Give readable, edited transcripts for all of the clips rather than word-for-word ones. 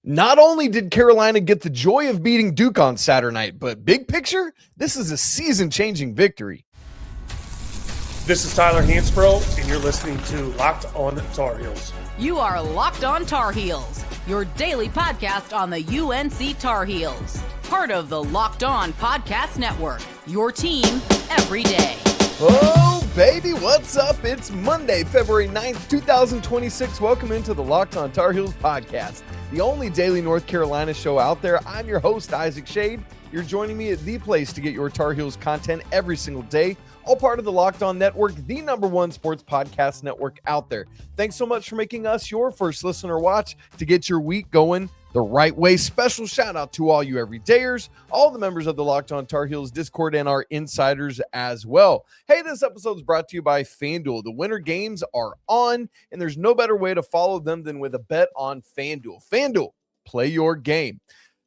Not only did Carolina get the joy of beating Duke on Saturday night, but big picture, this is a season-changing victory. This is Tyler Hansbrough, and you're listening to Locked On Tar Heels. You are Locked On Tar Heels, your daily podcast on the UNC Tar Heels. Part of the Locked On Podcast Network, your team every day. Oh, baby, what's up? It's Monday, February 9th, 2026. Welcome into the Locked On Tar Heels podcast, the only daily North Carolina show out there. I'm your host, Isaac Shade. You're joining me at the place to get your Tar Heels content every single day, all part of the Locked On Network, the #1 sports podcast network out there. Thanks so much for making us your first listener watch to get your week going the right way. Special shout out to all you everydayers, all the members of the Locked On Tar Heels Discord, and our insiders as well. Hey, this episode is brought to you by FanDuel. The winter games are on, and there's no better way to follow them than with a bet on FanDuel. FanDuel, play your game.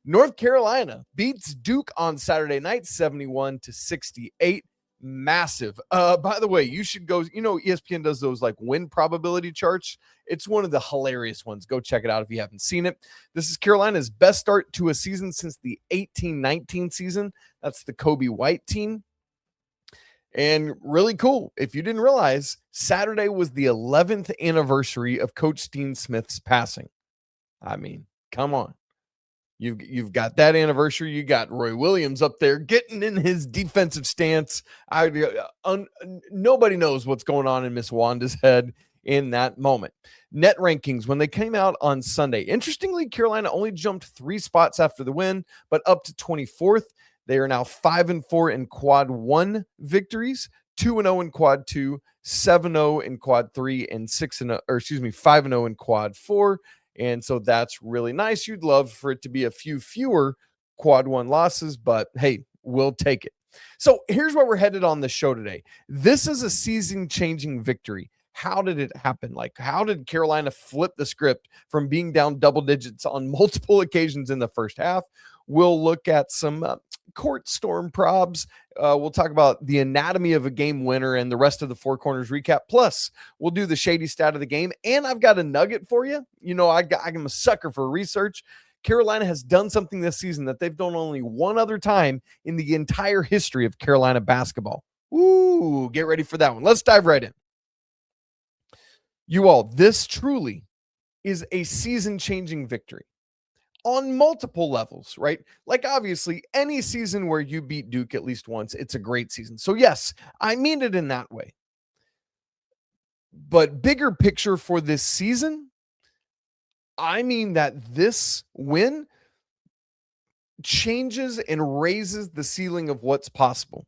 North Carolina beats Duke on Saturday night, 71-68. Massive. By the way, you should go, ESPN does those like win probability charts. It's one of the hilarious ones. Go check it out if you haven't seen it. This is Carolina's best start to a season since the 18-19 season. That's the Kobe White team. And really cool. If you didn't realize, Saturday was the 11th anniversary of Coach Steen Smith's passing. I mean, come on. You've got that anniversary. You got Roy Williams up there getting in his defensive stance. Nobody knows what's going on in Miss Wanda's head in that moment. Net rankings, when they came out on Sunday, interestingly, Carolina only jumped 3 spots after the win, but up to 24th. They are now 5-4 in quad 1 victories, 2-0 in quad 2, 7-0 in quad 3, and 5-0 in quad 4. And so that's really nice. You'd love for it to be a few fewer quad 1 losses, but hey, we'll take it. So here's where we're headed on the show today. This is a season-changing victory. How did it happen? How did Carolina flip the script from being down double digits on multiple occasions in the first half? We'll look at some court storm probs. We'll talk about the anatomy of a game winner and the rest of the Four Corners recap. Plus, we'll do the Schadey Stat of the game. And I've got a nugget for you. I'm a sucker for research. Carolina has done something this season that they've done only one other time in the entire history of Carolina basketball. Ooh, get ready for that one. Let's dive right in. You all, this truly is a season-changing victory on multiple levels, right? Like, obviously, any season where you beat Duke at least once, it's a great season. So, yes, I mean it in that way. But bigger picture for this season, I mean that this win changes and raises the ceiling of what's possible.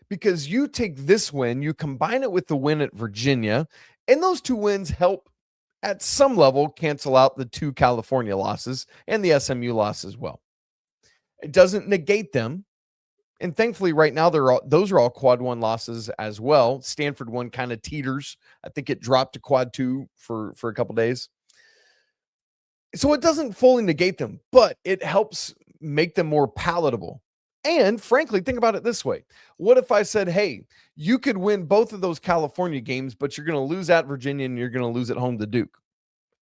Because you take this win, you combine it with the win at Virginia, and those 2 wins help at some level cancel out the 2 California losses and the SMU loss as well. It doesn't negate them. And thankfully right now those are all quad 1 losses as well. Stanford one kind of teeters. I think it dropped to quad 2 for a couple days. So it doesn't fully negate them, but it helps make them more palatable. And frankly, think about it this way. What if I said, hey, you could win both of those California games, but you're going to lose at Virginia and you're going to lose at home to Duke?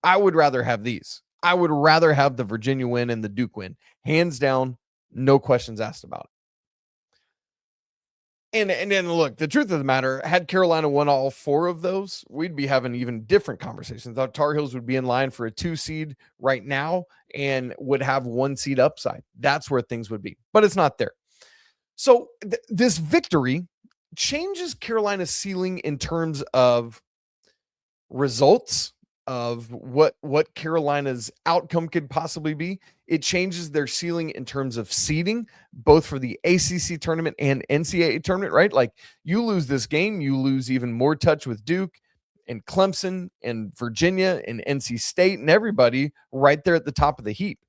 I would rather have these. I would rather have the Virginia win and the Duke win. Hands down, no questions asked about it. And then look, the truth of the matter, had Carolina won all 4 of those, we'd be having even different conversations. The Tar Heels would be in line for a 2 seed right now and would have 1 seed upside. That's where things would be, but it's not there. So this victory changes Carolina's ceiling in terms of results, of what Carolina's outcome could possibly be. It changes their ceiling in terms of seeding, both for the ACC tournament and NCAA tournament, right? Like, you lose this game, you lose even more touch with Duke and Clemson and Virginia and NC State and everybody right there at the top of the heap.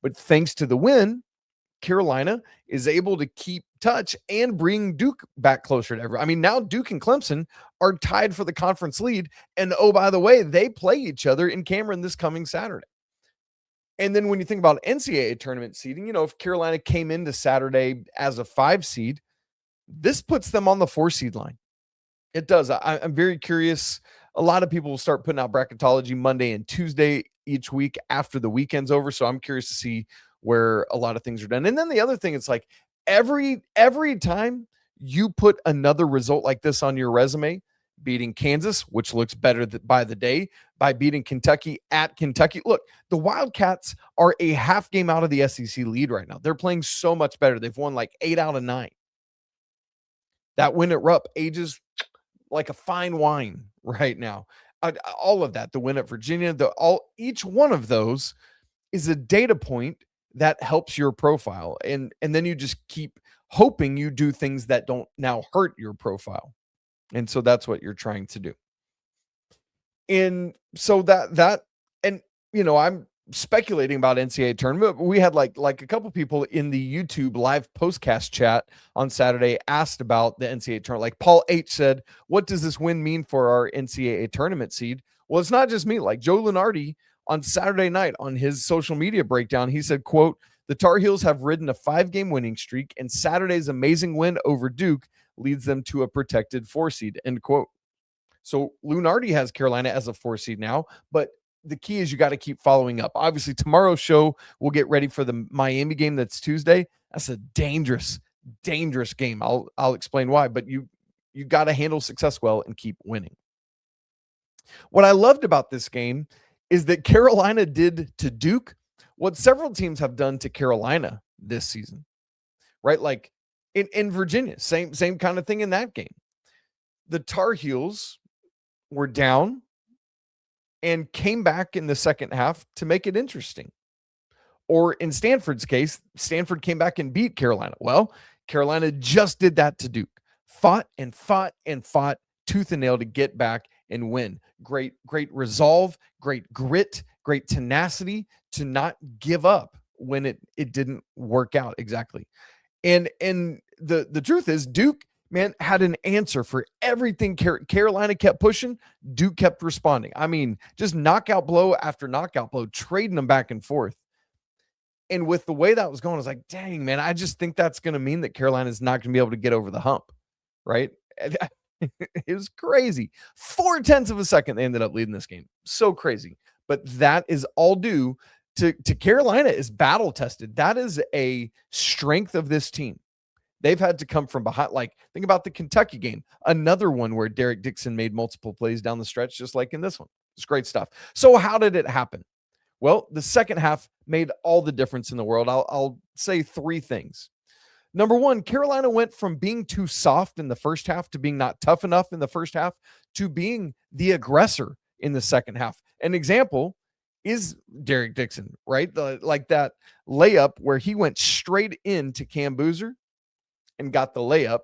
But thanks to the win, Carolina is able to keep touch and bring Duke back closer to everyone. I mean, now Duke and Clemson are tied for the conference lead. And oh, by the way, they play each other in Cameron this coming Saturday. And then when you think about NCAA tournament seeding, if Carolina came into Saturday as a 5 seed, this puts them on the 4 seed line. It does. I'm very curious a lot of people will start putting out bracketology Monday and Tuesday each week after the weekend's over. So I'm curious to see where a lot of things are done. And then the other thing, it's like every time you put another result like this on your resume, beating Kansas, which looks better by the day, by beating Kentucky at Kentucky. Look, the Wildcats are a half game out of the SEC lead right now. They're playing so much better. They've won like 8 out of 9. That win at Rupp ages like a fine wine right now. All of that, the win at Virginia, each one of those is a data point that helps your profile. And then you just keep hoping you do things that don't now hurt your profile. And so that's what you're trying to do. And so and I'm speculating about NCAA tournament. We had like a couple people in the YouTube live postcast chat on Saturday asked about the NCAA tournament. Like Paul H said, what does this win mean for our NCAA tournament seed? Well, it's not just me. Like Joe Lunardi on Saturday night on his social media breakdown, he said, quote, the Tar Heels have ridden a 5-game winning streak, and Saturday's amazing win over Duke leads them to a protected 4 seed, end quote. So Lunardi has Carolina as a 4 seed now, but the key is you got to keep following up. Obviously, tomorrow's show, we'll get ready for the Miami game that's Tuesday. That's a dangerous game. I'll explain why, but you got to handle success well and keep winning. What I loved about this game is that Carolina did to Duke what several teams have done to Carolina this season, right? Like in Virginia, same kind of thing in that game. The Tar Heels were down and came back in the second half to make it interesting. Or in Stanford's case, Stanford came back and beat Carolina. Well, Carolina just did that to Duke. Fought tooth and nail to get back and win. Great resolve, great grit, great tenacity to not give up when it didn't work out exactly. And the truth is, Duke, man, had an answer for everything Carolina kept pushing. Duke kept responding. I mean, just knockout blow after knockout blow, trading them back and forth. And with the way that was going, I was like, dang, man, I just think that's going to mean that Carolina is not going to be able to get over the hump, right? It was crazy. 0.4 of a second, they ended up leading this game. So crazy. But that is all due to Carolina is battle tested. That is a strength of this team. They've had to come from behind. Like, think about the Kentucky game. Another one where Derrick Dixon made multiple plays down the stretch, just like in this one. It's great stuff. So how did it happen? Well, the second half made all the difference in the world. I'll say 3 things. Number 1, Carolina went from being too soft in the first half to being not tough enough in the first half to being the aggressor in the second half. An example is Derrick Dixon, right? Like that layup where he went straight into Cam Boozer and got the layup.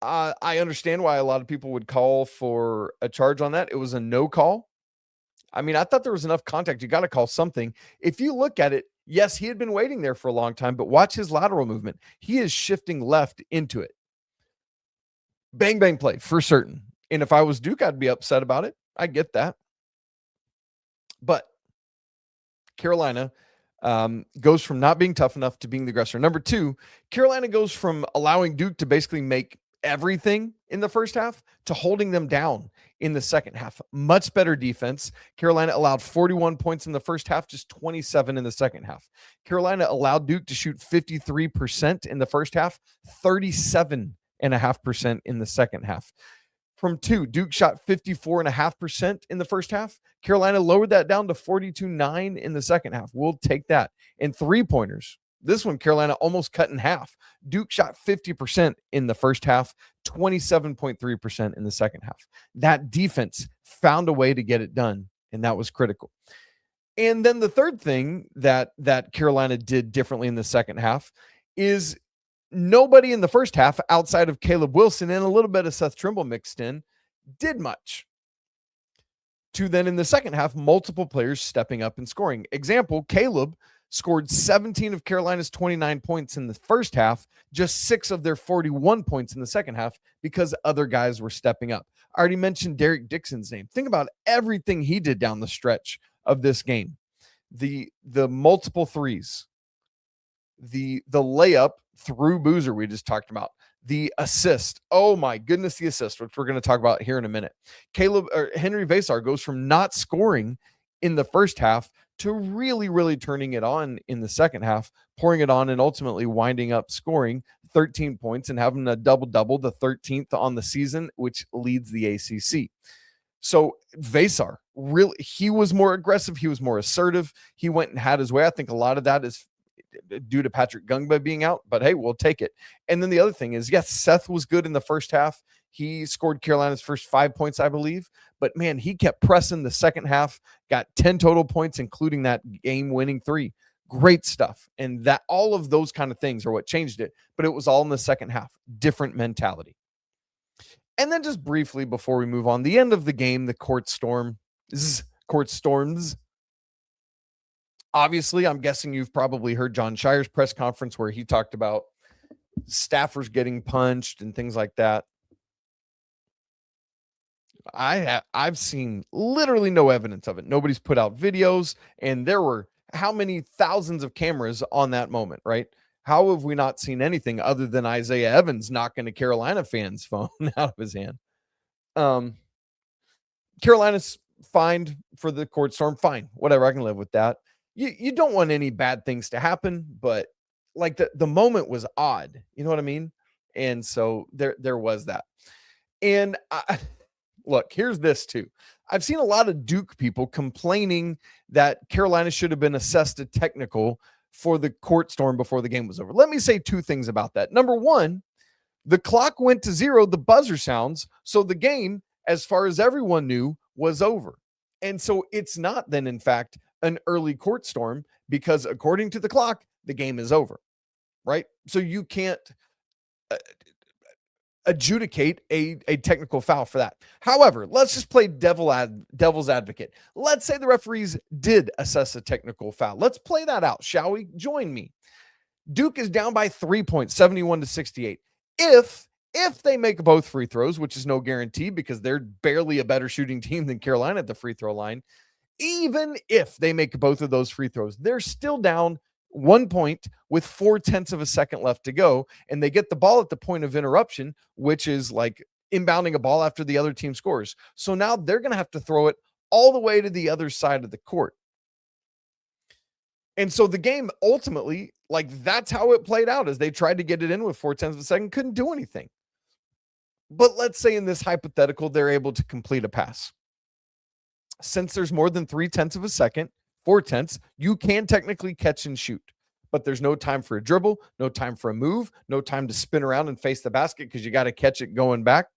I understand why a lot of people would call for a charge on that. It was a no call. I mean, I thought there was enough contact. You got to call something. If you look at it, yes, he had been waiting there for a long time, but watch his lateral movement. He is shifting left into it. Bang, bang play for certain. And if I was Duke, I'd be upset about it. I get that. But Carolina goes from not being tough enough to being the aggressor. Number 2, Carolina goes from allowing Duke to basically make everything in the first half to holding them down in the second half. Much better defense. Carolina allowed 41 points in the first half, just 27 in the second half. Carolina allowed Duke to shoot 53% in the first half, 37.5% in the second half. From 2, Duke shot 54.5% in the first half. Carolina lowered that down to 42.9 in the second half. We'll take that. And 3-pointers. This one, Carolina almost cut in half. Duke shot 50% in the first half, 27.3% in the second half. That defense found a way to get it done, and that was critical. And then the third thing that Carolina did differently in the second half is nobody in the first half outside of Caleb Wilson and a little bit of Seth Trimble mixed in did much. To then in the second half, multiple players stepping up and scoring. Example, Caleb scored 17 of Carolina's 29 points in the first half, just 6 of their 41 points in the second half because other guys were stepping up. I already mentioned Derrick Dixon's name. Think about everything he did down the stretch of this game. The multiple threes, the layup through Boozer, we just talked about. The assist. Oh my goodness, the assist, which we're going to talk about here in a minute. Henri Veesaar goes from not scoring in the first half to really, really turning it on in the second half, pouring it on, and ultimately winding up scoring 13 points and having a double-double, the 13th on the season, which leads the ACC. So Veesaar, really, he was more aggressive. He was more assertive. He went and had his way. I think a lot of that is due to Patrick Gungba being out, but hey, we'll take it. And then the other thing is, yes, Seth was good in the first half. He scored Carolina's first 5 points, I believe. But man, he kept pressing the second half, got 10 total points, including that game-winning 3. Great stuff. And that all of those kind of things are what changed it. But it was all in the second half. Different mentality. And then just briefly before we move on, the end of the game, the court storms. Obviously, I'm guessing you've probably heard John Shire's press conference where he talked about staffers getting punched and things like that. I've seen literally no evidence of it. Nobody's put out videos, and there were how many thousands of cameras on that moment, right? How have we not seen anything other than Isaiah Evans knocking a Carolina fan's phone out of his hand? Carolina's fined for the court storm. Fine, whatever. I can live with that. You don't want any bad things to happen, but like the moment was odd. You know what I mean? And so there was that. And look, here's this too. I've seen a lot of Duke people complaining that Carolina should have been assessed a technical for the court storm before the game was over. Let me say 2 things about that. Number one, the clock went to 0, the buzzer sounds, so the game, as far as everyone knew, was over. And so it's not then, in fact, an early court storm because according to the clock, the game is over, right? So you can't adjudicate a technical foul for that. However, let's just play devil's advocate. Let's say the referees did assess a technical foul. Let's play that out, shall we? Join me. Duke is down by 3 points, 71-68. If they make both free throws, which is no guarantee because they're barely a better shooting team than Carolina at the free throw line, even if they make both of those free throws, they're still down 1 point with 0.4 of a second left to go, and they get the ball at the point of interruption, which is like inbounding a ball after the other team scores. So now they're going to have to throw it all the way to the other side of the court. And so the game ultimately, like that's how it played out as they tried to get it in with 0.4 of a second, couldn't do anything. But let's say in this hypothetical, they're able to complete a pass. Since there's more than 0.3 of a second, 0.4, you can technically catch and shoot, but there's no time for a dribble, no time for a move, no time to spin around and face the basket because you got to catch it going back.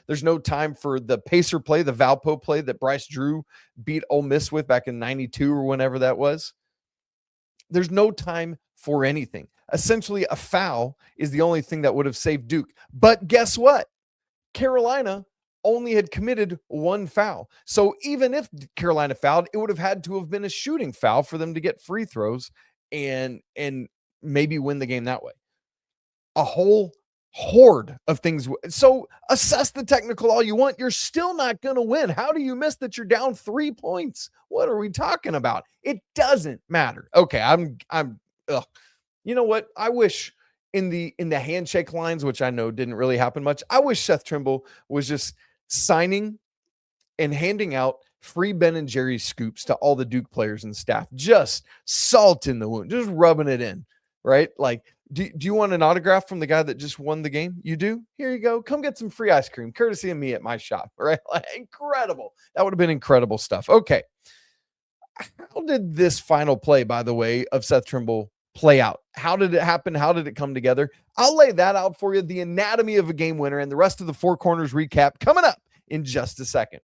There's no time for the pacer play, the Valpo play that Bryce Drew beat Ole Miss with back in 92 or whenever that was. There's no time for anything. Essentially, a foul is the only thing that would have saved Duke. But guess what? Carolina only had committed 1 foul. So even if Carolina fouled, it would have had to have been a shooting foul for them to get free throws and maybe win the game that way. A whole horde of things. So assess the technical all you want. You're still not going to win. How do you miss that you're down 3 points? What are we talking about? It doesn't matter. Okay, you know what? I wish in the handshake lines, which I know didn't really happen much, I wish Seth Trimble was just signing and handing out free Ben and Jerry scoops to all the Duke players and staff, just salt in the wound, just rubbing it in, right? Like, do you want an autograph from the guy that just won the game? You do? Here you go. Come get some free ice cream, courtesy of me at my shop, right? Like, incredible. That would have been incredible stuff. Okay. How did this final play, by the way, of Seth Trimble play out? How did it happen? How did it come together? I'll lay that out for you. The anatomy of a game winner and the rest of the Four Corners recap coming up in just a second.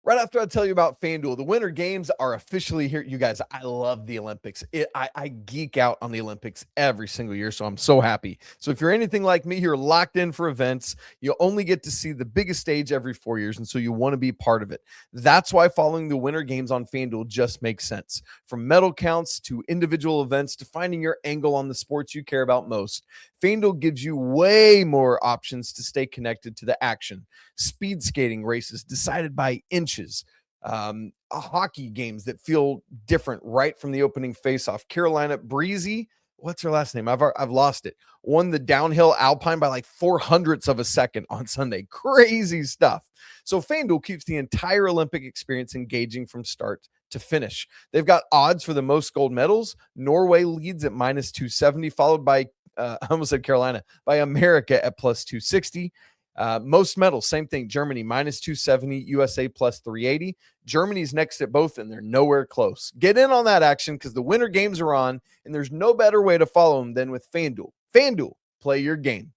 Right after I tell you about FanDuel, the Winter Games are officially here. You guys, I love the Olympics. I geek out on the Olympics every single year, so I'm so happy. So if you're anything like me, you're locked in for events. You only get to see the biggest stage every 4 years, and so you want to be part of it. That's why following the Winter Games on FanDuel just makes sense. From medal counts to individual events to finding your angle on the sports you care about most, FanDuel gives you way more options to stay connected to the action. Speed skating races decided by inches, hockey games that feel different right from the opening faceoff. Carolina Breezy, what's her last name? I've lost it. Won the downhill Alpine by like 0.04 of a second on Sunday. Crazy stuff. So FanDuel keeps the entire Olympic experience engaging from start to finish. They've got odds for the most gold medals. Norway leads at minus 270, followed by I almost said Carolina, by America at plus 260. Most medals, same thing. Germany minus 270, USA plus 380. Germany's next at both, and they're nowhere close. Get in on that action because the winter games are on, and there's no better way to follow them than with FanDuel. FanDuel, play your game.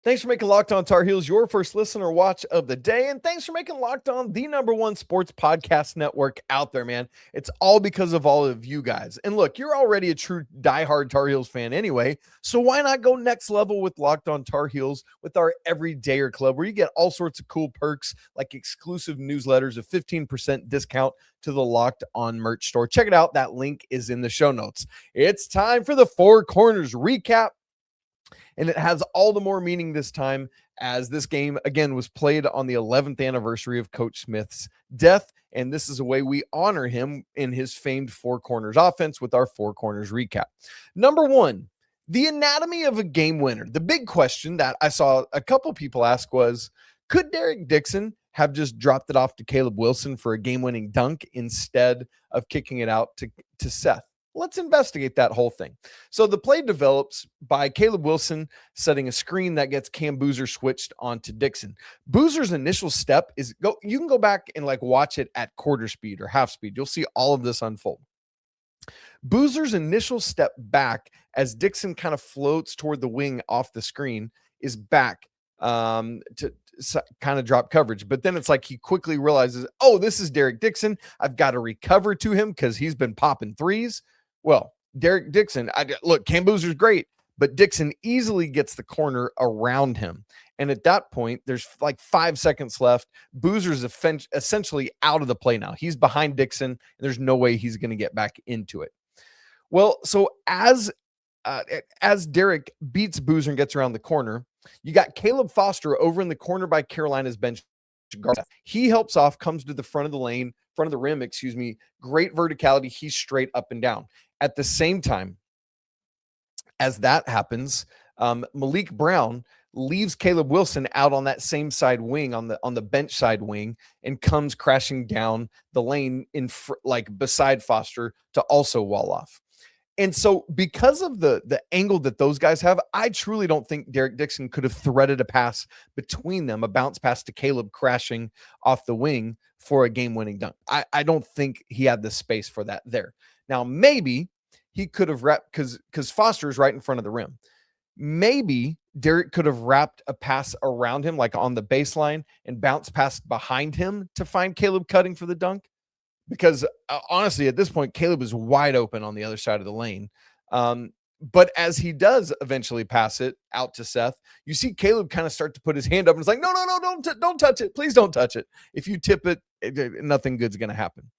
Thanks for making Locked On Tar Heels your first listen or watch of the day. And thanks for making Locked On the #1 sports podcast network out there, man. It's all because of all of you guys. And look, you're already a true diehard Tar Heels fan anyway. So why not go next level with Locked On Tar Heels with our Everydayer Club, where you get all sorts of cool perks like exclusive newsletters, a 15% discount to the Locked On merch store. Check it out. That link is in the show notes. It's time for the Four Corners recap. And it has all the more meaning this time as this game, again, was played on the 11th anniversary of Coach Smith's death. And this is a way we honor him in his famed Four Corners offense with our Four Corners recap. Number one, the anatomy of a game winner. The big question that I saw a couple people ask was, could Derrick Dixon have just dropped it off to Caleb Wilson for a game-winning dunk instead of kicking it out to Seth? Let's investigate that whole thing. So the play develops by Caleb Wilson setting a screen that gets Cam Boozer switched onto Dixon. Boozer's initial step is you can go back and watch it at quarter speed or half speed. You'll see all of this unfold. Boozer's initial step back as Dixon kind of floats toward the wing off the screen is back to kind of drop coverage. But then it's like he quickly realizes, oh, this is Derrick Dixon. I've got to recover to him because he's been popping threes. Well, Derrick Dixon, look, Cam Boozer's great, but Dixon easily gets the corner around him. And at that point, there's like 5 seconds left. Boozer's essentially out of the play now. He's behind Dixon, and there's no way he's going to get back into it. Well, so as Derrick beats Boozer and gets around the corner, you got Caleb Foster over in the corner by Carolina's bench guard. He helps off, comes to the front of the rim, great verticality. He's straight up and down. At the same time as that happens, Malik Brown leaves Caleb Wilson out on that same side wing, on the bench side wing, and comes crashing down the lane beside Foster to also wall off. And so because of the angle that those guys have, I truly don't think Derrick Dixon could have threaded a pass between them, a bounce pass to Caleb crashing off the wing for a game-winning dunk. I don't think he had the space for that there. Now, maybe he could have wrapped, because Foster is right in front of the rim. Maybe Derrick could have wrapped a pass around him, like on the baseline, and bounced past behind him to find Caleb cutting for the dunk. Because honestly, at this point, Caleb is wide open on the other side of the lane. But as he does eventually pass it out to Seth, you see Caleb kind of start to put his hand up and it's like, no, don't touch it. Please don't touch it. If you tip it, nothing good's going to happen.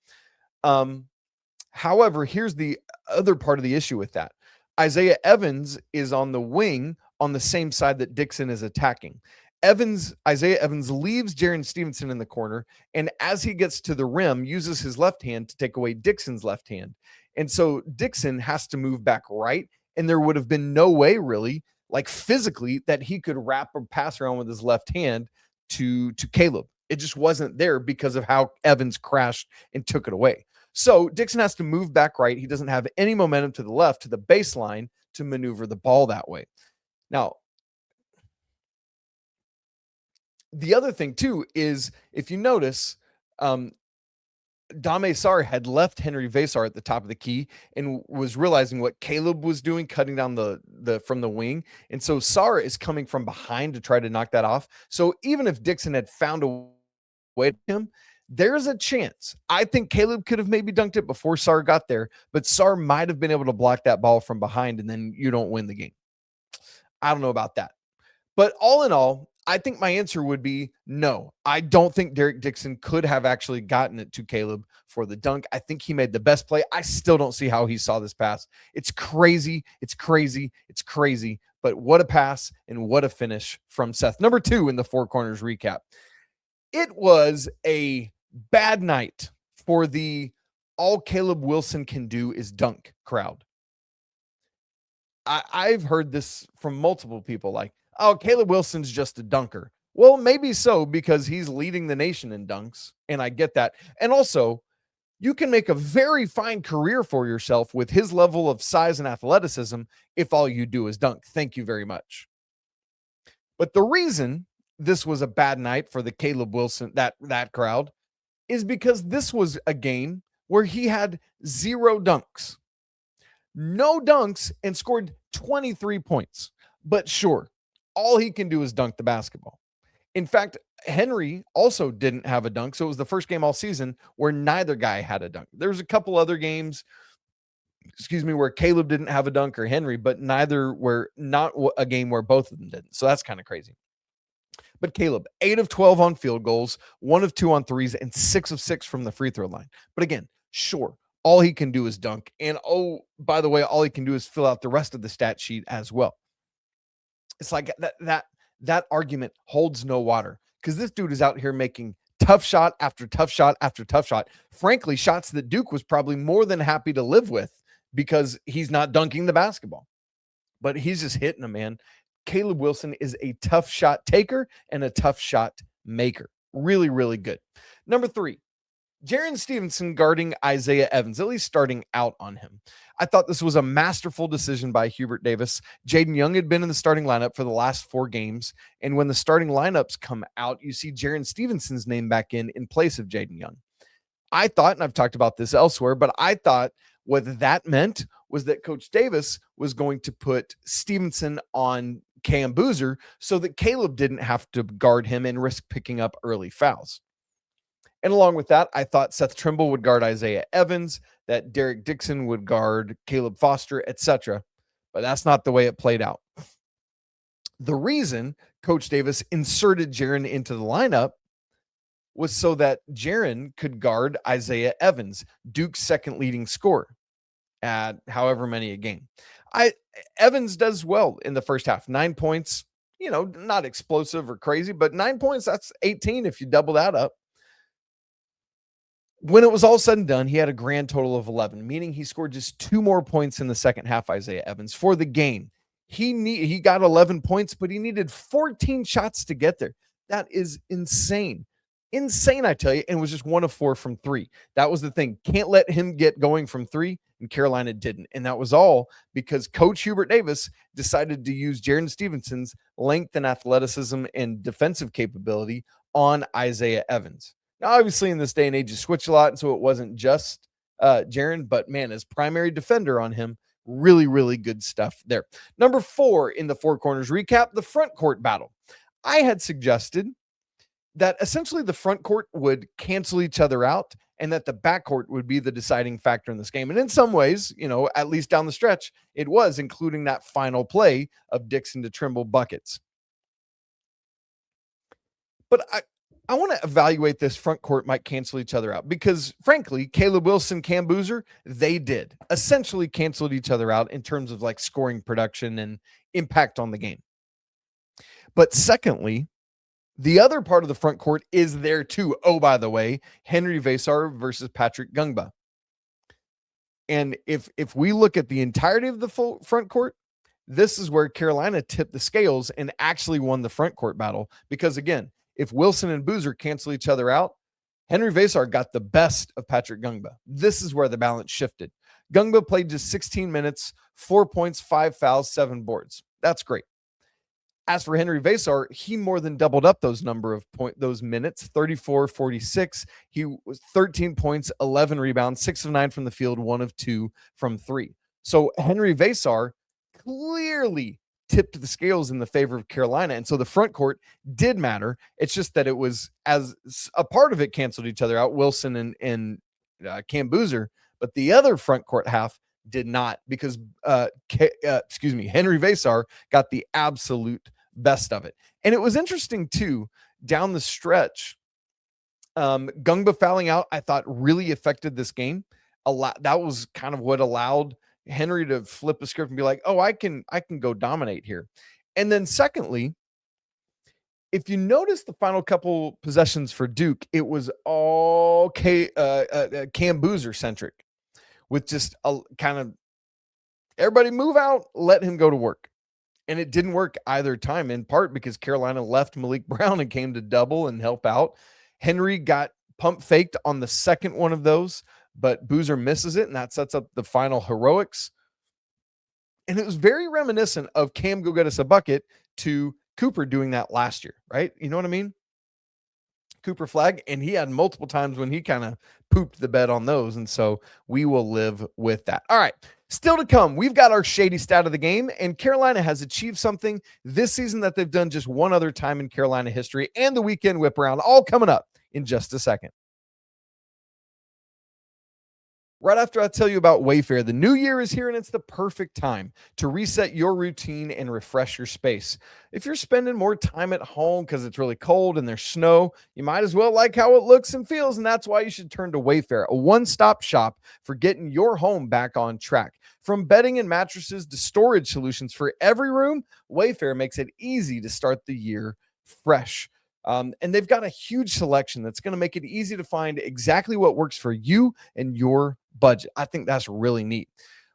However, here's the other part of the issue with that. Isaiah Evans is on the wing on the same side that Dixon is attacking. Isaiah Evans leaves Jarin Stevenson in the corner, and as he gets to the rim, uses his left hand to take away Dixon's left hand. And so Dixon has to move back right, and there would have been no way really, physically, that he could wrap or pass around with his left hand to Caleb. It just wasn't there because of how Evans crashed and took it away. So Dixon has to move back right. He doesn't have any momentum to the left, to the baseline, to maneuver the ball that way. Now, the other thing, too, is if you notice, Dame Sarr had left Henri Veesaar at the top of the key and was realizing what Caleb was doing, cutting down from the wing. And so Sarr is coming from behind to try to knock that off. So even if Dixon had found a way to him, there's a chance. I think Caleb could have maybe dunked it before Sarr got there, but Sarr might have been able to block that ball from behind, and then you don't win the game. I don't know about that. But all in all, I think my answer would be no. I don't think Derrick Dixon could have actually gotten it to Caleb for the dunk. I think he made the best play. I still don't see how he saw this pass. It's crazy. It's crazy. It's crazy. But what a pass and what a finish from Seth. Number 2 in the Four Corners recap. It was a bad night for the all Caleb Wilson can do is dunk crowd. I've heard this from multiple people like, oh, Caleb Wilson's just a dunker. Well, maybe so because he's leading the nation in dunks, and I get that. And also, you can make a very fine career for yourself with his level of size and athleticism if all you do is dunk. Thank you very much. But the reason this was a bad night for the Caleb Wilson, that crowd, is because this was a game where he had 0 dunks. No dunks and scored 23 points. But sure, all he can do is dunk the basketball. In fact, Henri also didn't have a dunk. So it was the first game all season where neither guy had a dunk. There was a couple other games, where Caleb didn't have a dunk or Henri, but neither were not a game where both of them didn't. So that's kind of crazy. But Caleb, 8 of 12 on field goals, 1 of 2 on threes, and 6 of 6 from the free throw line. But again, sure, all he can do is dunk. And oh, by the way, all he can do is fill out the rest of the stat sheet as well. It's like that argument holds no water because this dude is out here making tough shot after tough shot after tough shot. Frankly, shots that Duke was probably more than happy to live with because he's not dunking the basketball. But he's just hitting them, man. Caleb Wilson is a tough shot taker and a tough shot maker. Really, really good. Number 3, Jarin Stevenson guarding Isaiah Evans, at least starting out on him. I thought this was a masterful decision by Hubert Davis. Jaydon Young had been in the starting lineup for the last 4 games. And when the starting lineups come out, you see Jarin Stevenson's name back in place of Jaydon Young. I thought, and I've talked about this elsewhere, but I thought what that meant was that Coach Davis was going to put Stevenson on Cam Boozer so that Caleb didn't have to guard him and risk picking up early fouls. And along with that, I thought Seth Trimble would guard Isaiah Evans, that Derrick Dixon would guard Caleb Foster, etc. But that's not the way it played out. The reason Coach Davis inserted Jarin into the lineup was so that Jarin could guard Isaiah Evans, Duke's second leading scorer, at however many a game. Evans does well in the first half. 9 points, not explosive or crazy, but 9 points, that's 18 if you double that up. When it was all said and done, he had a grand total of 11, meaning he scored just 2 more points in the second half, Isaiah Evans, for the game. He got 11 points, but he needed 14 shots to get there. That is insane. Insane, I tell you, and was just 1 of 4 from 3. That was the thing. Can't let him get going from 3, and Carolina didn't. And that was all because Coach Hubert Davis decided to use Jarin Stevenson's length and athleticism and defensive capability on Isaiah Evans. Now, obviously, in this day and age, you switch a lot, and so it wasn't just Jarin, but man, as primary defender on him, really, really good stuff there. Number 4 in the Four Corners recap, the front court battle. I had suggested that essentially the front court would cancel each other out and that the backcourt would be the deciding factor in this game. And in some ways, at least down the stretch, it was, including that final play of Dixon to Trimble buckets. But I want to evaluate this front court might cancel each other out because, frankly, Caleb Wilson, Cam Boozer, they did essentially canceled each other out in terms of like scoring production and impact on the game. But secondly, the other part of the front court is there too. Oh, by the way, Henri Veesaar versus Patrick Gungba. And if we look at the entirety of the full front court, this is where Carolina tipped the scales and actually won the front court battle because, again, if Wilson and Boozer cancel each other out, Henri Veesaar got the best of Patrick Gungba. This is where the balance shifted. Gungba played just 16 minutes, 4 points, 5 fouls, 7 boards. That's great. As for Henri Veesaar, he more than doubled up those those minutes, 34, 46. He was 13 points, 11 rebounds, 6 of 9 from the field, 1 of 2 from 3. So Henri Veesaar clearly tipped the scales in the favor of Carolina. And so the front court did matter. It's just that it was, as a part of it, canceled each other out, Wilson and Cam Boozer, but the other front court half did not because, Henri Veesaar got the absolute best of it. And it was interesting too, down the stretch, Gungba fouling out, I thought really affected this game a lot. That was kind of what allowed Henri to flip a script and be like, oh, I can go dominate here. And then secondly, if you notice the final couple possessions for Duke, it was all Cam Boozer centric, with just a kind of everybody move out, let him go to work. And it didn't work either time, in part because Carolina left Malik Brown and came to double and help out. Henri got pump faked on the second one of those, but Boozer misses it, and that sets up the final heroics. And it was very reminiscent of Cam go get us a bucket to Cooper doing that last year, right? You know what I mean? Cooper flag, and he had multiple times when he kind of pooped the bed on those, and so we will live with that. All right, still to come, we've got our Schadey Stat of the game, and Carolina has achieved something this season that they've done just one other time in Carolina history, and the weekend whip around, all coming up in just a second. Right after I tell you about Wayfair, the new year is here and it's the perfect time to reset your routine and refresh your space. If you're spending more time at home because it's really cold and there's snow, you might as well like how it looks and feels, and that's why you should turn to Wayfair, a one-stop shop for getting your home back on track. From bedding and mattresses to storage solutions for every room, Wayfair makes it easy to start the year fresh. And they've got a huge selection that's going to make it easy to find exactly what works for you and your budget. I think that's really neat.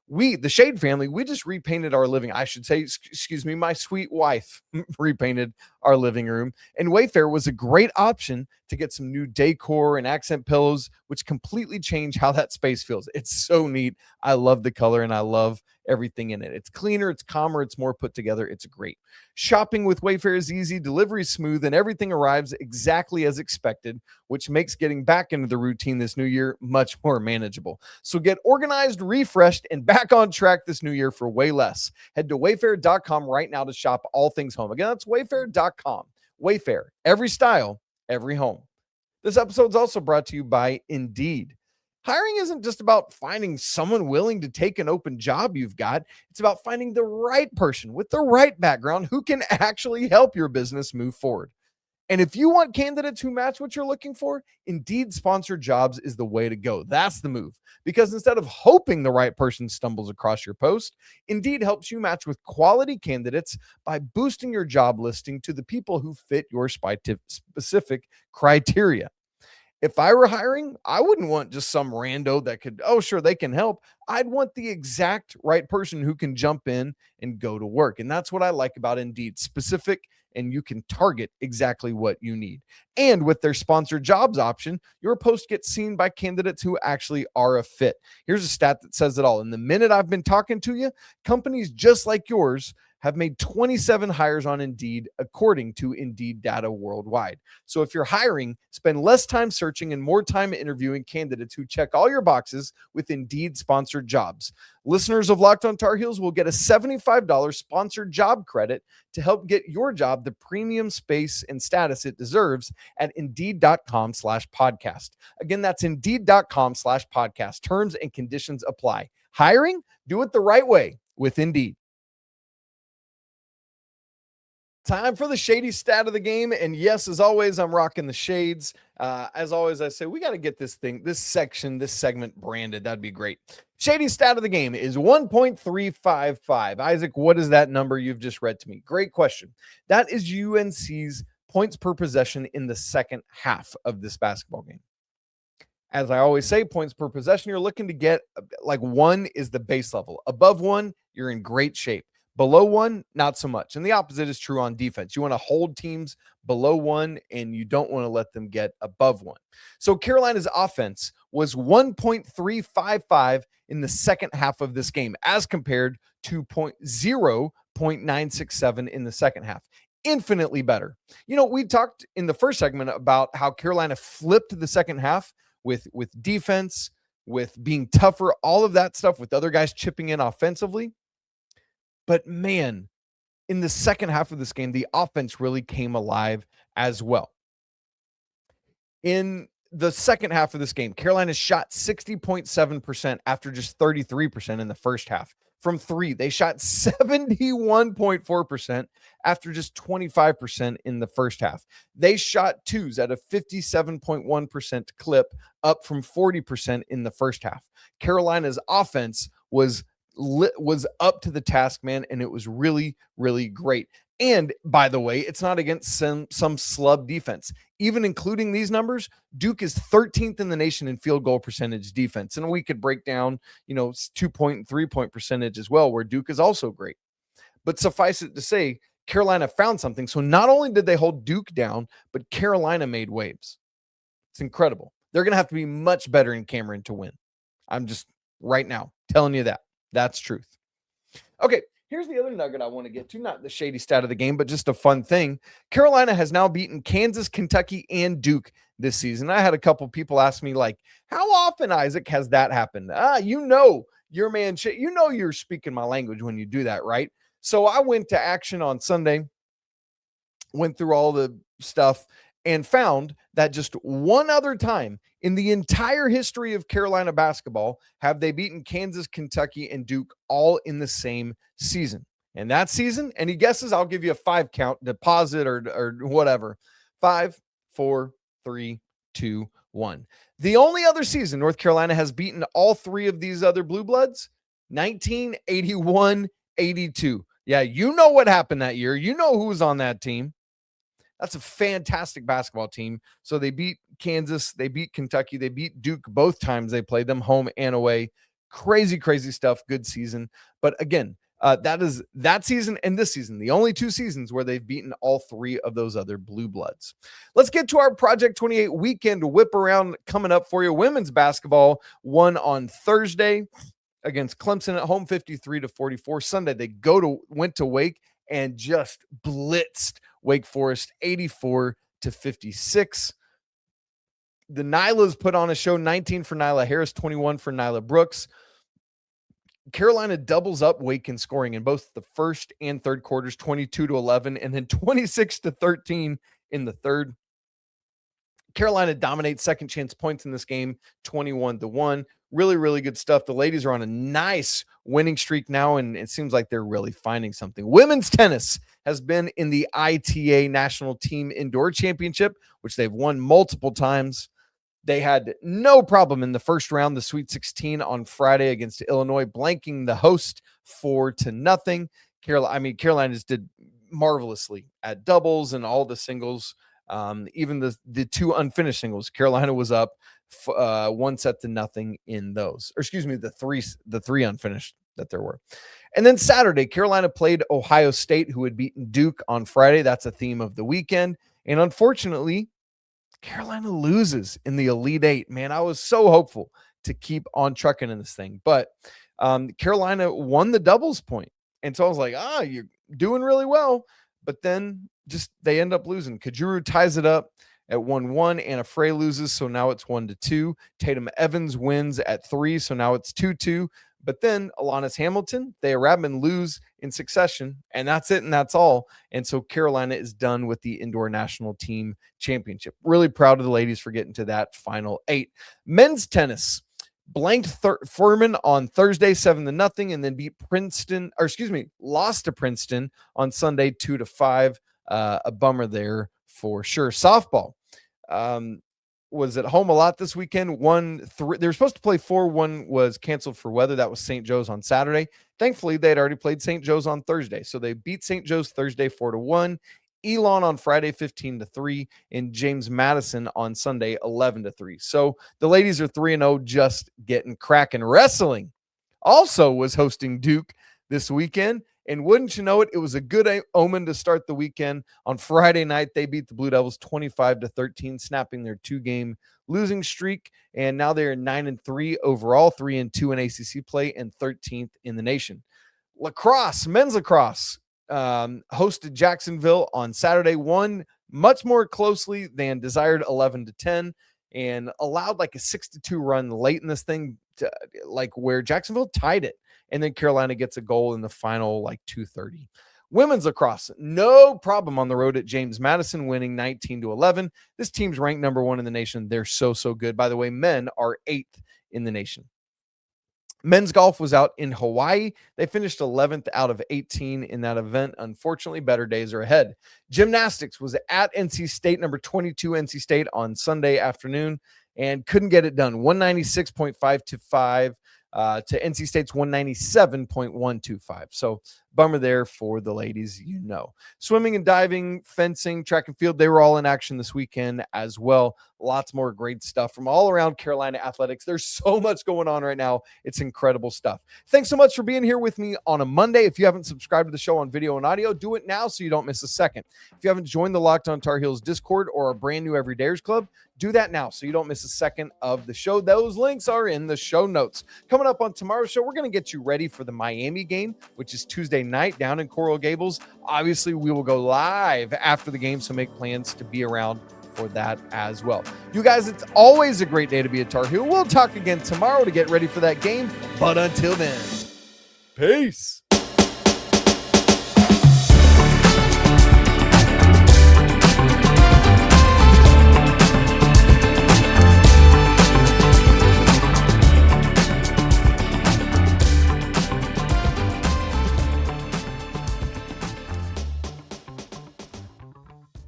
We, the Shade family, we just repainted our living. I should say, excuse me, my sweet wife repainted our living room. And Wayfair was a great option to get some new decor and accent pillows, which completely change how that space feels. It's so neat. I love the color and I love everything in it. It's cleaner, it's calmer, it's more put together. It's great. Shopping with Wayfair is easy, delivery is smooth, and everything arrives exactly as expected, which makes getting back into the routine this new year much more manageable. So get organized, refreshed, and back on track this new year for way less. Head to wayfair.com right now to shop all things home. Again, that's wayfair.com. Wayfair, every style, every home. This episode is also brought to you by Indeed. Hiring isn't just about finding someone willing to take an open job you've got. It's about finding the right person with the right background who can actually help your business move forward. And if you want candidates who match what you're looking for, Indeed Sponsored Jobs is the way to go. That's the move. Because instead of hoping the right person stumbles across your post, Indeed helps you match with quality candidates by boosting your job listing to the people who fit your specific criteria. If I were hiring, I wouldn't want just some rando that could, oh, sure, they can help. I'd want the exact right person who can jump in and go to work. And that's what I like about Indeed. Specific, and you can target exactly what you need. And with their sponsored jobs option, your post gets seen by candidates who actually are a fit. Here's a stat that says it all. In the minute I've been talking to you, companies just like yours have made 27 hires on Indeed, according to Indeed data worldwide. So if you're hiring, spend less time searching and more time interviewing candidates who check all your boxes with Indeed sponsored jobs. Listeners of Locked on Tar Heels will get a $75 sponsored job credit to help get your job the premium space and status it deserves at Indeed.com/podcast. Again, that's Indeed.com/podcast. Terms and conditions apply. Hiring? Do it the right way with Indeed. Time for the Shady Stat of the game. And yes, as always, I'm rocking the shades. As always, I say we got to get this segment branded. That'd be great. Shady Stat of the game is 1.355. Isaac, what is that number you've just read to me? Great question. That is UNC's points per possession in the second half of this basketball game. As I always say, points per possession, you're looking to get like 1 is the base level. Above 1, you're in great shape. Below 1, not so much. And the opposite is true on defense. You want to hold teams below 1, and you don't want to let them get above 1. So Carolina's offense was 1.355 in the second half of this game, as compared to 0.967 in the second half. Infinitely better. You know, we talked in the first segment about how Carolina flipped the second half with defense, with being tougher, all of that stuff, with other guys chipping in offensively. But man, in the second half of this game, the offense really came alive as well. In the second half of this game, Carolina shot 60.7% after just 33% in the first half. From 3, they shot 71.4% after just 25% in the first half. They shot 2s at a 57.1% clip, up from 40% in the first half. Carolina's offense was up to the task, man, and it was really, really great. And by the way, it's not against some slub defense. Even including these numbers, Duke is 13th in the nation in field goal percentage defense. And we could break down, 2-point and 3-point percentage as well, where Duke is also great. But suffice it to say, Carolina found something. So not only did they hold Duke down, but Carolina made waves. It's incredible. They're going to have to be much better in Cameron to win. I'm just right now telling you that. That's truth. Okay, here's the other nugget I want to get to. Not the shady stat of the game, but just a fun thing. Carolina has now beaten Kansas, Kentucky, and Duke this season. I had a couple people ask me, like, how often, Isaac, has that happened? Your man, you're speaking my language when you do that, right? So I went to action on Sunday, went through all the stuff, and found that just one other time in the entire history of Carolina basketball have they beaten Kansas, Kentucky, and Duke all in the same season. And that season, any guesses? I'll give you a 5 count, deposit or whatever. 5, 4, 3, 2, 1. The only other season North Carolina has beaten all 3 of these other Blue Bloods, 1981-82. Yeah, you know what happened that year. You know who was on that team. That's a fantastic basketball team. So they beat Kansas, they beat Kentucky, they beat Duke both times they played them, home and away. Crazy, crazy stuff. Good season. But again, that is that season and this season, the only 2 seasons where they've beaten all 3 of those other Blue Bloods. Let's get to our Project 28 weekend whip around coming up for you. Women's basketball won on Thursday against Clemson at home, 53-44. Sunday, they went to Wake and just blitzed Wake Forest 84-56. The Nylas put on a show, 19 for Nyla Harris, 21 for Nyla Brooks. Carolina doubles up Wake in scoring in both the first and third quarters, 22-11, and then 26-13 in the third. Carolina dominates second chance points in this game, 21-1. Really, really good stuff. The ladies are on a nice winning streak now, and it seems like they're really finding something. Women's tennis has been in the ITA National Team Indoor Championship, which they've won multiple times. They had no problem in the first round, the Sweet 16 on Friday against Illinois, blanking the host 4-0. Carolina just did marvelously at doubles and all the singles. Even the 2 unfinished singles, Carolina was up 1-0 in those, or excuse me, the three unfinished that there were. And then Saturday, Carolina played Ohio State, who had beaten Duke on Friday. That's a theme of the weekend. And unfortunately, Carolina loses in the Elite Eight. Man, I was so hopeful to keep on trucking in this thing, but Carolina won the doubles point. And so I was like, you're doing really well. But then they end up losing. Kajuru ties it up at 1-1. Anna Frey loses, so now it's 1-2. Tatum Evans wins at 3, so now it's 2-2. But then Alanis Hamilton, Thea Radman lose in succession, and that's it, and that's all. And so Carolina is done with the Indoor National Team Championship. Really proud of the ladies for getting to that final 8. Men's tennis blanked Furman on Thursday 7-0, and then beat lost to Princeton on Sunday 2-5. A bummer there for sure. Softball was at home a lot this weekend. 1-3. They were supposed to play 4-1 was canceled for weather. That was St. Joe's on Saturday. Thankfully, they had already played St. Joe's on Thursday, so they beat St. Joe's Thursday 4-1. Elon on Friday 15-3, and James Madison on Sunday 11-3. So the ladies are 3-0, just getting cracking. Wrestling also was hosting Duke this weekend, and wouldn't you know it, it was a good omen to start the weekend. On Friday night, they beat the Blue Devils 25-13, snapping their 2-game losing streak, and now they're 9-3 overall, 3-2 in ACC play, and 13th in the nation. Lacrosse, men's lacrosse, hosted Jacksonville on Saturday, won much more closely than desired, 11-10, and allowed like a 6-2 run late in this thing, where Jacksonville tied it, and then Carolina gets a goal in the final 2:30. Women's lacrosse, no problem on the road at James Madison, winning 19-11. This team's ranked number 1 in the nation. They're so good. By the way, men are 8th in the nation. Men's golf was out in Hawaii. They finished 11th out of 18 in that event. Unfortunately, better days are ahead. Gymnastics was at NC State, number 22 NC State, on Sunday afternoon, and couldn't get it done. 196.525 to NC State's 197.125. So Bummer there for the ladies, you know. Swimming and diving, fencing, track and field, they were all in action this weekend as well. Lots more great stuff from all around Carolina athletics. There's so much going on right now. It's incredible stuff. Thanks so much for being here with me on a Monday. If you haven't subscribed to the show on video and audio, do it now so you don't miss a second. If you haven't joined the Locked On Tar Heels Discord or our brand new Everydayers Club, do that now so you don't miss a second of the show. Those links are in the show notes. Coming up on tomorrow's show, we're going to get you ready for the Miami game, which is Tuesday night down in Coral Gables. Obviously, we will go live after the game, so make plans to be around for that as well. You guys, it's always a great day to be a Tar Heel. We'll talk again tomorrow to get ready for that game, but until then, peace.